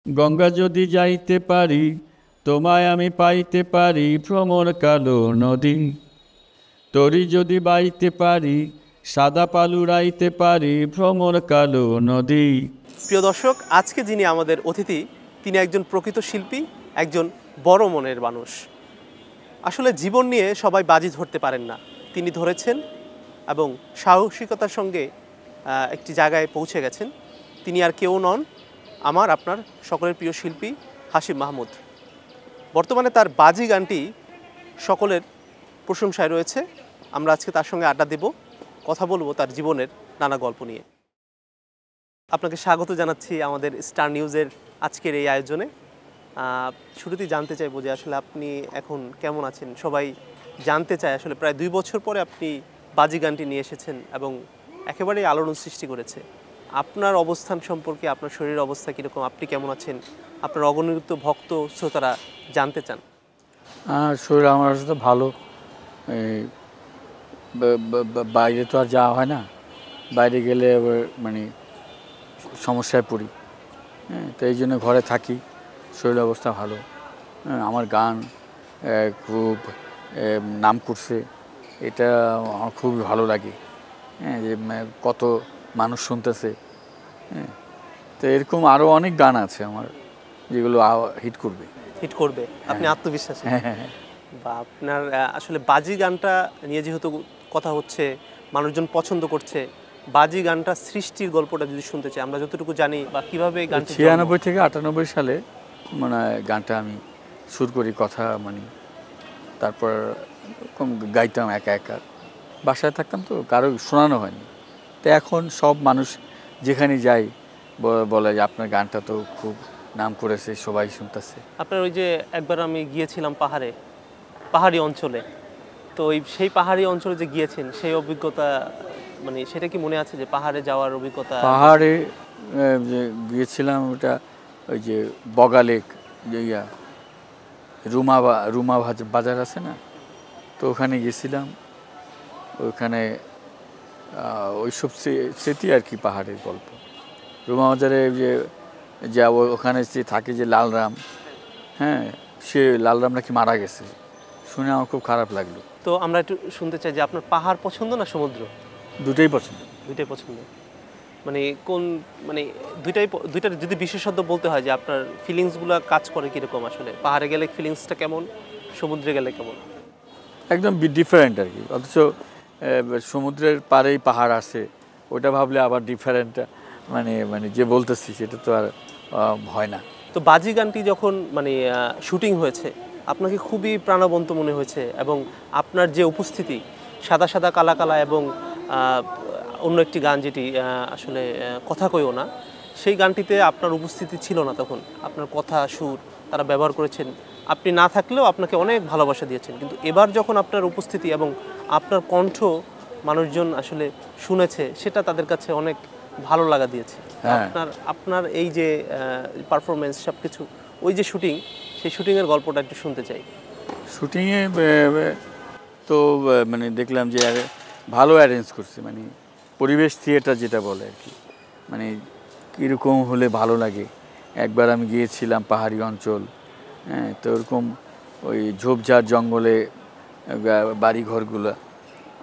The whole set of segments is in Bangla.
গঙ্গা যদি যাইতে পারি, তোমায় আমি পাইতে পারি, ভ্রমর কালো নদী। তরি যদি বাইতে পারি, সাদা পালুরাইতে পারি, ভ্রমর কালো নদী। প্রিয় দর্শক, আজকে যিনি আমাদের অতিথি, তিনি একজন প্রকৃত শিল্পী, একজন বড় মনের মানুষ। আসলে জীবন নিয়ে সবাই বাজি ধরতে পারেন না, তিনি ধরেছেন এবং সাহসিকতার সঙ্গে একটি জায়গায় পৌঁছে গেছেন। তিনি আর কেউ নন, আমার আপনার সকলের প্রিয় শিল্পী হাশিম মাহমুদ। বর্তমানে তার বাজি গানটি সকলের প্রশংসায় রয়েছে। আমরা আজকে তার সঙ্গে আড্ডা দেব, কথা বলবো তার জীবনের নানা গল্প নিয়ে। আপনাকে স্বাগত জানাচ্ছি আমাদের স্টার নিউজের আজকের এই আয়োজনে। শুরুতেই জানতে চাইবো যে আসলে আপনি এখন কেমন আছেন। সবাই জানতে চায় আসলে প্রায় 2 বছর পরে আপনি বাজি গানটি নিয়ে এসেছেন এবং একেবারেই আলোড়ন সৃষ্টি করেছে। আপনার অবস্থান সম্পর্কে, আপনার শরীরের অবস্থা কীরকম, আপনি কেমন আছেন, আপনার অগণিত ভক্ত শ্রোতারা জানতে চান। শরীর আমার তো ভালো। বাইরে তো আর যাওয়া হয় না, বাইরে গেলে মানে সমস্যায় পড়ি। তো এই জন্য ঘরে থাকি, শরীর অবস্থা ভালো। আমার গান খুব নাম করছে, এটা আমার খুবই ভালো লাগে। যে কত মানুষ শুনতেছে। তো এরকম আরও অনেক গান আছে আমার যেগুলো হিট করবে। আপনি আত্মবিশ্বাসী। বা আপনার আসলে বাজি গানটা নিয়ে যেহেতু কথা হচ্ছে, মানুষজন পছন্দ করছে, বাজি গানটা সৃষ্টির গল্পটা যদি শুনতে চাই, আমরা যতটুকু জানি বা কীভাবে গানটা 96 থেকে 98 সালে মানে গানটা আমি সুর করি, কথা মানে তারপর গাইতাম একা একা, বাসায় থাকতাম তো কারো শোনানো হয়নি। তো এখন সব মানুষ যেখানে যাই বলে যে আপনার গানটা তো খুব নাম করেছে, সবাই শুনতেছে। আপনার ওই যে একবার আমি গিয়েছিলাম পাহাড়ি অঞ্চলে, তো সেই পাহাড়ি অঞ্চলে যে গিয়েছেন সেই অভিজ্ঞতা, মানে সেটা কি মনে আছে যে পাহাড়ে যাওয়ার অভিজ্ঞতা? পাহাড়ে যে গিয়েছিলাম ওটা ওই যে বগালেক, যে রুমা বাজার আছে না, তো ওখানে গেছিলাম। ওখানে ওইসব স্মৃতি আর কি, পাহাড়ের গল্প। রুমা বাজারে যে ওখানে যে থাকে যে লালরাম, সে লালরাম নাকি মারা গেছে, শুনে আমার খুব খারাপ লাগলো। তো আমরা একটু শুনতে চাই যে আপনার পাহাড় পছন্দ না সমুদ্র? দুটোই পছন্দ। দুইটাই পছন্দ, মানে কোন, মানে দুইটার যদি বিশেষত্ব বলতে হয় যে আপনার ফিলিংসগুলো কাজ করে কীরকম, আসলে পাহাড়ে গেলে ফিলিংসটা কেমন, সমুদ্রে গেলে কেমন? একদম ডিফারেন্ট আর কি। অথচ সমুদ্রের পাড়েই পাহাড় আছে, ওটা ভাবলে আবার ডিফারেন্ট, মানে মানে যে বলতেছি সেটা তো আর হয় না। তো বাজি গানটি যখন মানে শুটিং হয়েছে, আপনাকে খুবই প্রাণবন্ত মনে হয়েছে এবং আপনার যে উপস্থিতি, সাদা সাদা কালা কালা এবং অন্য একটি গান যেটি আসলে কথা কইও না, সেই গানটিতে আপনার উপস্থিতি ছিল না তখন। আপনার কথা, সুর তারা ব্যবহার করেছেন, আপনি না থাকলেও আপনাকে অনেক ভালোবাসা দিয়েছেন। কিন্তু এবার যখন আপনার উপস্থিতি এবং আপনার কণ্ঠ মানুষজন আসলে শুনেছে, সেটা তাদের কাছে অনেক ভালো লাগা দিয়েছে। আপনার এই যে পারফরমেন্স, সব কিছু, ওই যে শুটিং, সেই শুটিংয়ের গল্পটা একটু শুনতে চাই। শুটিংয়ে তো মানে দেখলাম যে ভালো অ্যারেঞ্জ করছে, মানে পরিবেশ থিয়েটার যেটা বলে আর কি, মানে কীরকম হলে ভালো লাগে। একবার আমি গিয়েছিলাম পাহাড়ি অঞ্চল, তো ওরকম ওই ঝোপঝাড় জঙ্গলে বাড়িঘরগুলো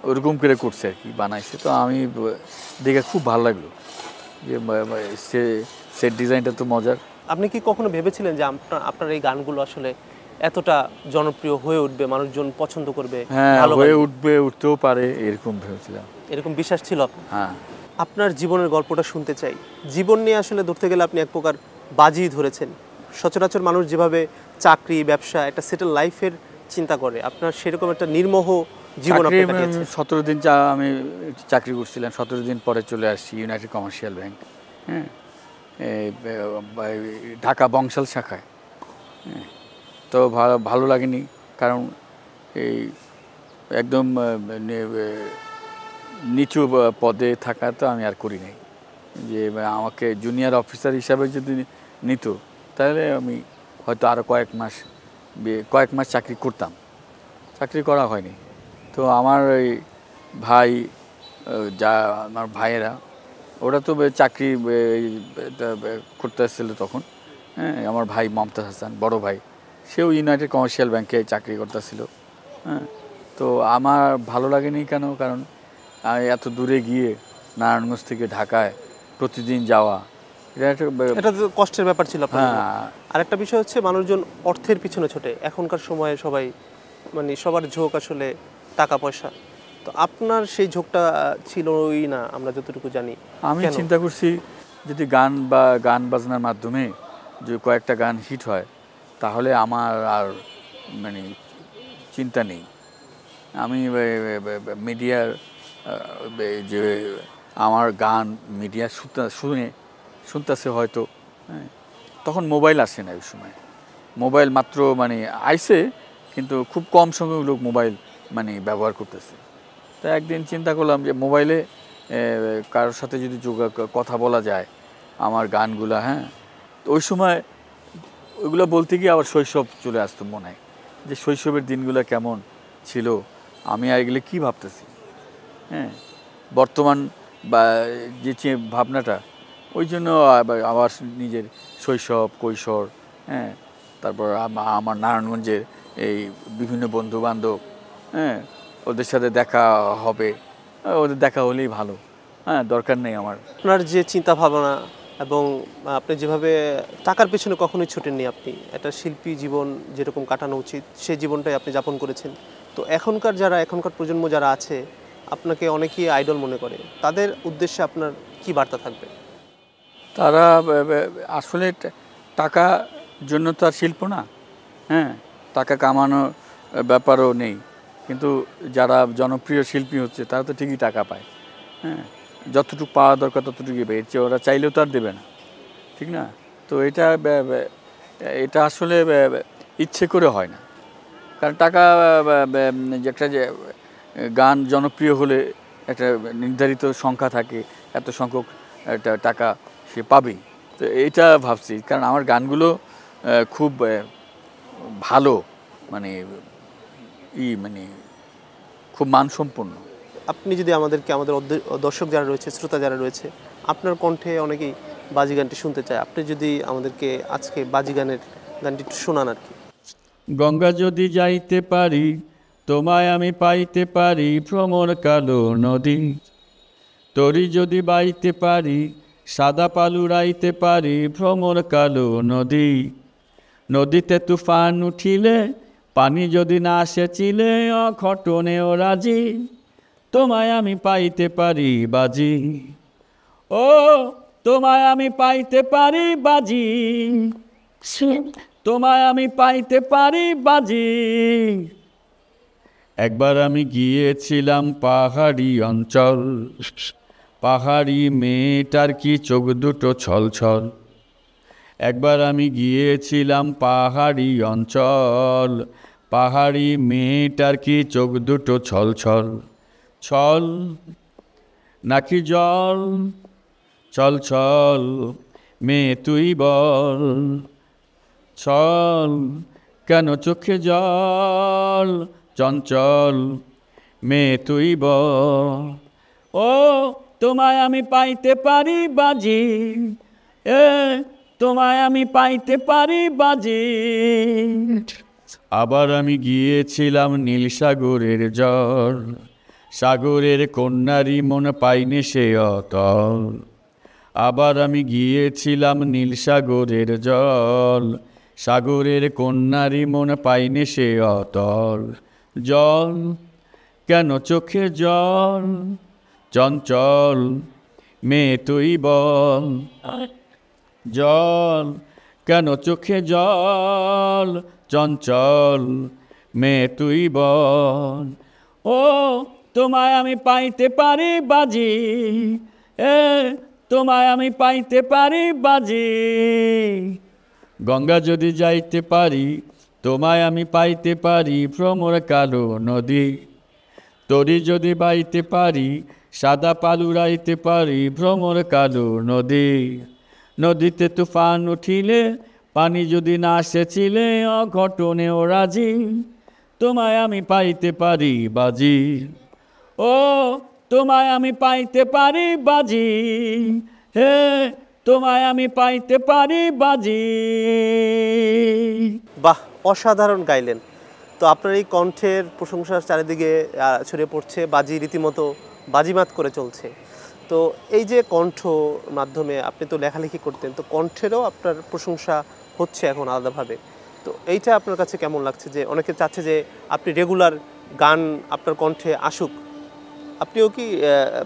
ওরকম করে করছে আর কি, বানাইছে। তো আমি দেখে খুব ভালো লাগলো যে সেট ডিজাইনটা তো মজার। আপনি কি কখনো ভেবেছিলেন যে আপনার এই গানগুলো আসলে এতটা জনপ্রিয় হয়ে উঠবে, মানুষজন পছন্দ করবে? হ্যাঁ, হয়ে উঠতেও পারে, এরকম ভেবেছিলাম। এরকম বিশ্বাস ছিল আপনার? হ্যাঁ। আপনার জীবনের গল্পটা শুনতে চাই। জীবন নিয়ে আসলে ধরতে গেলে আপনি এক প্রকার বাজি ধরেছেন। সচরাচর মানুষ যেভাবে চাকরি, ব্যবসা, একটা সেটেল লাইফের চিন্তা করে, আপনার সেরকম একটা নির্মোহ জীবন আপনি কাটিয়েছেন। 17 দিন আমি চাকরি করছিলাম, 17 দিন পরে চলে আসছি United commercial bank, Dhaka Bangshal শাখায়। তো ভালো লাগেনি, কারণ এই একদম নিচু পদে থাকা তো আমি আর করি নাই। যে আমাকে জুনিয়র অফিসার হিসাবে যদি নিত, তাহলে আমি হয়তো আরও কয়েক মাস চাকরি করতাম। চাকরি করা হয়নি। তো আমার ওই ভাই, আমার ভাইয়েরা, ওরা তো চাকরি করতে আসছিল তখন, হ্যাঁ, আমার ভাই মমতাজ হাসান বড় ভাই, সেও ইউনাইটেড কমার্শিয়াল ব্যাংকে চাকরি করতেছিল। হ্যাঁ, তো আমার ভালো লাগেনি কেন, কারণ এত দূরে গিয়ে নারায়ণগঞ্জ থেকে ঢাকায় প্রতিদিন যাওয়া, এটা তো কষ্টের ব্যাপার ছিল আপনার জন্য। হ্যাঁ। আরেকটা বিষয় হচ্ছে মানুষজন অর্থের পিছনে ছোটে, এখনকার সময়ে সবাই মানে সবার ঝোঁক আসলে টাকা পয়সা। তো আপনার সেই ঝোঁকটা ছিলই না আমরা যতটুকু জানি। আমি কেন? চিন্তা করছি যদি গান বাজনার মাধ্যমে যদি কয়েকটা গান হিট হয় তাহলে আমার আর মানে চিন্তা নেই। আমি মিডিয়ার যে আমার গান মিডিয়া শুনতেছে হয়তো, হ্যাঁ, তখন মোবাইল আসে না ওই সময়। মোবাইল মাত্র মানে আইসে, কিন্তু খুব কম সংখ্যক লোক মোবাইল মানে ব্যবহার করতেছে। তা একদিন চিন্তা করলাম যে মোবাইলে কারোর সাথে যদি কথা বলা যায় আমার গানগুলা, হ্যাঁ, তো ওই সময় ওইগুলো বলতে গিয়ে আবার শৈশব চলে আসতো মনে, যে শৈশবের দিনগুলো কেমন ছিল, আমি আর এগুলো কী ভাবতেছি। হ্যাঁ, বর্তমান বা যে ভাবনাটা, ওই জন্য আবার নিজের শৈশব কৈশোর, হ্যাঁ, তারপর আমার নারায়ণগঞ্জের এই বিভিন্ন বন্ধুবান্ধব, হ্যাঁ, ওদের সাথে দেখা হবে, ওদের দেখা হলেই ভালো। হ্যাঁ, দরকার নেই আমার। আপনার যে চিন্তা ভাবনা এবং আপনি যেভাবে টাকার পেছনে কখনোই ছুটেননি, আপনি একটা শিল্পী জীবন যেরকম কাটানো উচিত সেই জীবনটাই আপনি যাপন করেছেন। তো এখনকার প্রজন্ম যারা আছে আপনাকে অনেকেই আইডল মনে করে, তাদের উদ্দেশ্যে আপনার কি বার্তা থাকবে? তারা আসলে টাকা জন্য তো আর শিল্প না, হ্যাঁ, টাকা কামানোর ব্যাপারও নেই, কিন্তু যারা জনপ্রিয় শিল্পী হচ্ছে তারা তো ঠিকই টাকা পায়। হ্যাঁ, যতটুকু পাওয়া দরকার ততটুকুই পায়, এর চেয়ে ওরা চাইলেও তো আর দেবে না, ঠিক না? তো এটা আসলে ইচ্ছে করে হয় না, কারণ টাকা যে একটা যে গান জনপ্রিয় হলে একটা নির্ধারিত সংখ্যা থাকে, এত সংখ্যক একটা টাকা সে পাবেই। তো এইটা ভাবছি, কারণ আমার গানগুলো খুব ভালো, মানে মানে খুব মানসম্পন্ন। আপনি যদি আমাদের দর্শক যারা রয়েছে, শ্রোতা যারা রয়েছে, আপনার কণ্ঠে অনেকেই বাজি গানটি শুনতে চায়, আপনি যদি আমাদেরকে আজকে বাজি গানটি একটু শোনান আর কি। গঙ্গা যদি যাইতে পারি, তোমায় আমি পাইতে পারি, ভ্রমর কালো নদী। তরি যদি বাইতে পারি, সাদা পালু রাইতে পারি, ভ্রমর কালো নদী। নদীতে তুফান উঠিলে, পানি যদি না সেচিলে, অঘটনেও রাজি, তোমায় আমি পাইতে পারি বাজি। ও তোমায় আমি পাইতে পারি বাজি, তোমায় আমি পাইতে পারি বাজি। একবার আমি গিয়েছিলাম পাহাড়ি অঞ্চল, পাহাড়ি মেয়েটার কি চোখ দুটো ছলছল। একবার আমি গিয়েছিলাম পাহাড়ি অঞ্চল, পাহাড়ি মেয়েটার কি চোখ দুটো ছলছল। ছল নাকি জল, চল চল মেয়ে তুই বল, ছল কেন চোখে জল, চঞ্চল মেয়ে তুই বল। ও তোমায় আমি পাইতে পারি বাজি, এ তোমায় আমি পাইতে পারি বাজি। আবার আমি গিয়েছিলাম নীল সাগরের জল, সাগরের কন্যারি মন পাইনি সে অতল। আবার আমি গিয়েছিলাম নীল সাগরের জল, সাগরের কন্যারি মন পাইনি সে অতল। জল কেন চোখে জল, চঞ্চল মেয়ে তুই বল। জল কেন চোখে জল, চঞ্চল মেয়ে তুই বল। ও তোমায় আমি পাইতে পারি বাজি, এ তোমায় আমি পাইতে পারি বাজি। গঙ্গা যদি যাইতে পারি, তোমায় আমি পাইতে পারি, ভ্রমর কালো নদী। তরি যদি বাইতে পারি, সাদা পালু রাইতে পারি, ভ্রমর কালো নদী। নদীতে তুফান উঠিলে, পানি যদি না সেচিলে, অঘটনেও রাজি, তোমায় আমি পাইতে পারি বাজি। ও তোমায় আমি পাইতে পারি বাজি, হে তোমায় আমি পাইতে পারি বাজি। বাহ, অসাধারণ গাইলেন। তো আপনার এই কণ্ঠের প্রশংসার চারিদিকে ছড়িয়ে পড়ছে, বাজি রীতিমতো বাজিমাত করে চলছে। তো এই যে কণ্ঠ মাধ্যমে আপনি তো লেখালেখি করতেন, তো কণ্ঠেরও আপনার প্রশংসা হচ্ছে এখন আলাদাভাবে। তো এইটা আপনার কাছে কেমন লাগছে যে অনেকে চাচ্ছে যে আপনি রেগুলার গান আপনার কণ্ঠে আসুক? আপনিও কি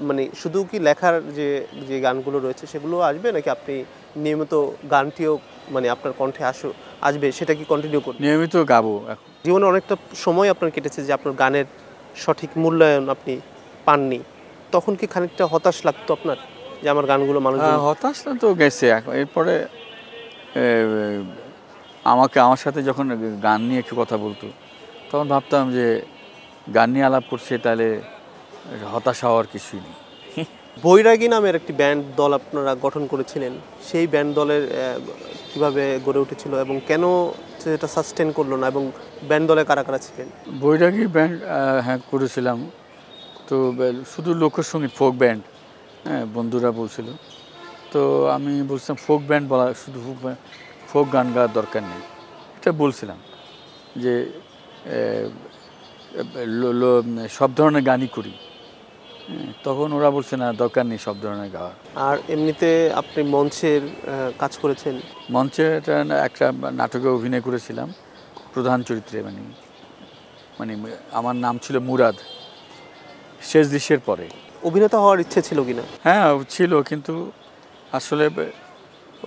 মানে শুধু কি লেখার যে যে গানগুলো রয়েছে সেগুলো আসবে, নাকি আপনি নিয়মিত গানটিও মানে আপনার কণ্ঠে আসবে, সেটা কি কন্টিনিউ করবেন? নিয়মিত গাবো এখন। জীবনে অনেকটা সময় আপনার কেটেছে যে আপনার গানের সঠিক মূল্যায়ন আপনি পাননি, তখন কি খানিকটা হতাশ লাগতো আপনার যে আমার গানগুলো মানুষ? হতাশ না তো গেছে এখন। এরপরে আমার সাথে যখন গান নিয়ে একটু কথা বলতো, তখন ভাবতাম যে গান নিয়ে আলাপ করছে, তাহলে হতাশ হওয়ার কিছুই নেই। বৈরাগী নামের একটি ব্যান্ড দল আপনারা গঠন করেছিলেন, সেই ব্যান্ড দলের কিভাবে গড়ে উঠেছিল এবং কেন সেটা সাস্টেন করলো না, এবং ব্যান্ড দলে কারা কারা ছিলেন? বৈরাগী ব্যান্ড হ্যাঁ করেছিলাম, তো শুধু লোকসঙ্গীত, ফোক ব্যান্ড, হ্যাঁ বন্ধুরা বলছিল। তো আমি বলছিলাম ফোক ব্যান্ড বলা, শুধু ফোক গান গাওয়ার দরকার নেই, এটা বলছিলাম যে সব ধরনের গানই করি। তখন ওরা বলছে না, দরকার নেই সব ধরনের গাওয়ার। আর এমনিতে আপনি মঞ্চের কাজ করেছেন? মঞ্চে একটা নাটকে অভিনয় করেছিলাম প্রধান চরিত্রে, মানে আমার নাম ছিল মুরাদ, শেষ দৃশ্যের পরে। অভিনেতা হওয়ার ইচ্ছে ছিল কিনা? হ্যাঁ ছিল, কিন্তু আসলে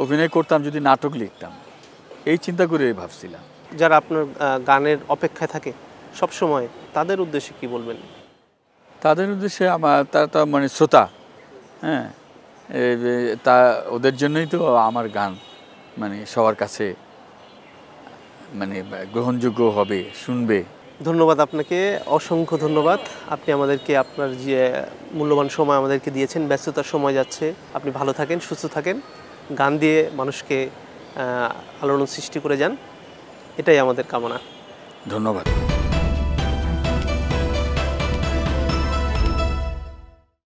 অভিনয় করতাম যদি নাটক লিখতাম, এই চিন্তা করে ভাবছিলাম। যারা আপনার গানের অপেক্ষায় থাকে সব সময়, তাদের উদ্দেশ্যে কি বলবেন? তাদের উদ্দেশ্যে তারা তো মানে শ্রোতা, হ্যাঁ, তা ওদের জন্যই তো আমার গান মানে সবার কাছে মানে গ্রহণযোগ্য হবে, শুনবে। ধন্যবাদ আপনাকে, অসংখ্য ধন্যবাদ। আপনি আমাদেরকে আপনার যে মূল্যবান সময় আমাদেরকে দিয়েছেন, ব্যস্ততার সময় যাচ্ছে, আপনি ভালো থাকেন, সুস্থ থাকেন, গান দিয়ে মানুষকে আলোড়ন সৃষ্টি করে যান, এটাই আমাদের কামনা। ধন্যবাদ।